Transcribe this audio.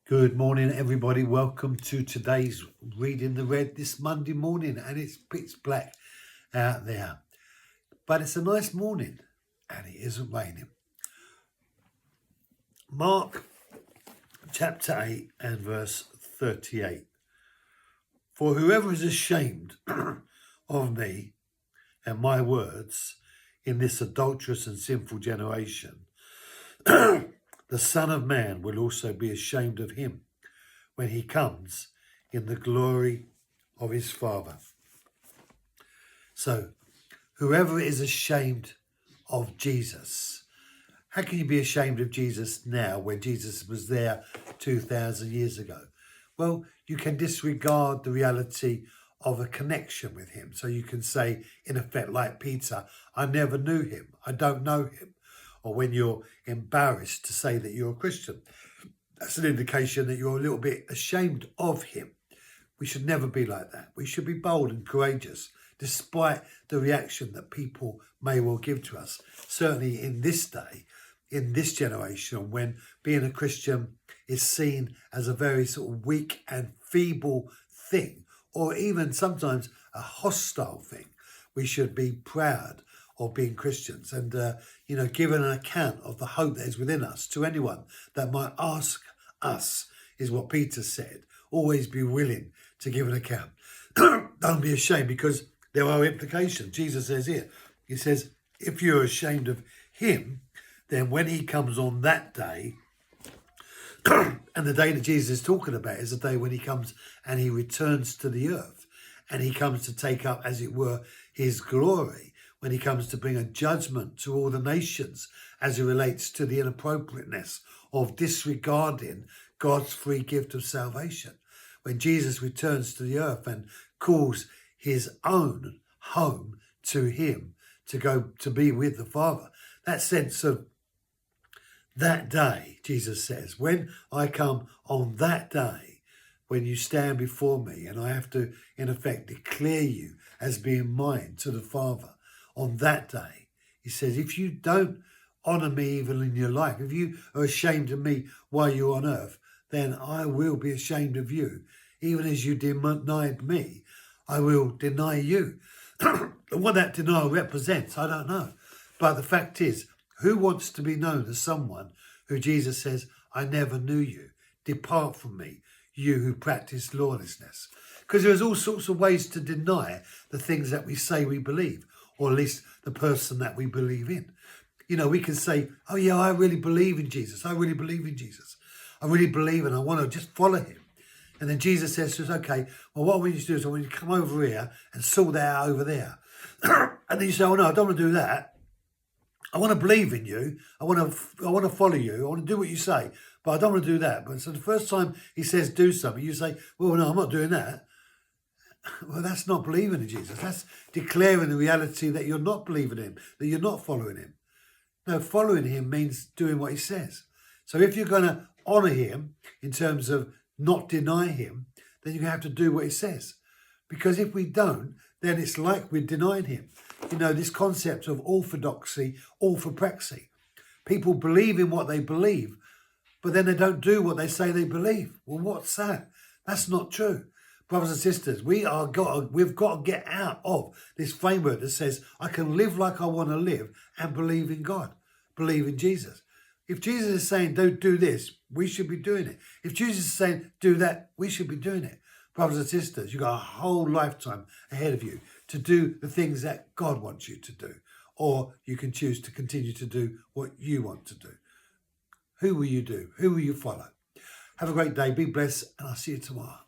Good morning, everybody. Welcome to today's Reading the Red this Monday morning, and it's pitch black out there. But it's a nice morning, and it isn't raining. Mark chapter 8 and verse 38. For whoever is ashamed of me and my words in this adulterous and sinful generation, the Son of Man will also be ashamed of him when he comes in the glory of his Father. So, whoever is ashamed of Jesus, how can you be ashamed of Jesus now when Jesus was there 2,000 years ago? Well, you can disregard the reality of a connection with him. So you can say, in effect, like Peter, I never knew him. I don't know him. Or when you're embarrassed to say that you're a Christian, that's an indication that you're a little bit ashamed of him. We should never be like that. We should be bold and courageous, despite the reaction that people may well give to us. Certainly in this day, in this generation, when being a Christian is seen as a very sort of weak and feeble thing, or even sometimes a hostile thing, we should be proud of being Christians and, give an account of the hope that is within us to anyone that might ask us, is what Peter said. Always be willing to give an account. Don't be ashamed, because there are implications. Jesus says here, he says, if you're ashamed of him, then when he comes on that day, and the day that Jesus is talking about is the day when he comes and he returns to the earth, and he comes to take up, as it were, his glory, when he comes to bring a judgment to all the nations as it relates to the inappropriateness of disregarding God's free gift of salvation. When Jesus returns to the earth and calls his own home to him to go to be with the Father, that sense of that day, Jesus says, when I come on that day, when you stand before me and I have to, in effect, declare you as being mine to the Father, on that day, he says, if you don't honour me even in your life, if you are ashamed of me while you're on earth, then I will be ashamed of you. Even as you denied me, I will deny you. What that denial represents, I don't know. But the fact is, who wants to be known as someone who Jesus says, I never knew you. Depart from me, you who practice lawlessness. Because there's all sorts of ways to deny the things that we say we believe, or at least the person that we believe in. We can say, oh yeah, I really believe in Jesus. I really believe in Jesus. I really believe, and I want to just follow him. And then Jesus says to us, okay, well, what I want you to do is I want you to come over here and sort that out over there. And then you say, oh no, I don't want to do that. I want to believe in you. I want to follow you. I want to do what you say, but I don't want to do that. But so the first time he says do something, you say, well, no, I'm not doing that. Well, that's not believing in Jesus. That's declaring the reality that you're not believing in him, that you're not following him. No, following him means doing what he says. So if you're going to honour him in terms of not deny him, then you're going to have to do what he says. Because if we don't, then it's like we're denying him. This concept of orthodoxy, orthopraxy. People believe in what they believe, but then they don't do what they say they believe. Well, what's that? That's not true. Brothers and sisters, we've got to get out of this framework that says I can live like I want to live and believe in God, believe in Jesus. If Jesus is saying don't do this, we should be doing it. If Jesus is saying do that, we should be doing it. Brothers and sisters, you've got a whole lifetime ahead of you to do the things that God wants you to do, or you can choose to continue to do what you want to do. Who will you do? Who will you follow? Have a great day. Be blessed, and I'll see you tomorrow.